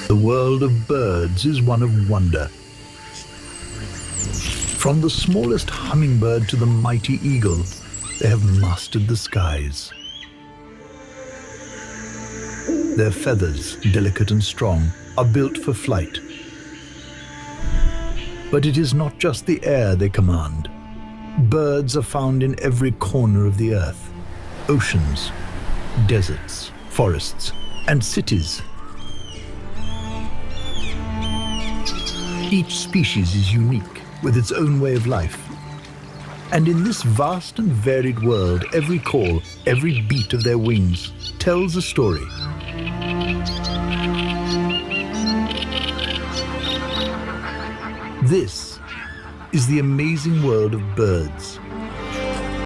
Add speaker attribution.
Speaker 1: The world of birds is one of wonder. From the smallest hummingbird to the mighty eagle, they have mastered the skies. Their feathers, delicate and strong, are built for flight. But it is not just the air they command. Birds are found in every corner of the earth. Oceans, deserts, forests, and cities. Each species is unique, with its own way of life. And in this vast and varied world, every call, every beat of their wings tells a story. This is the amazing world of birds.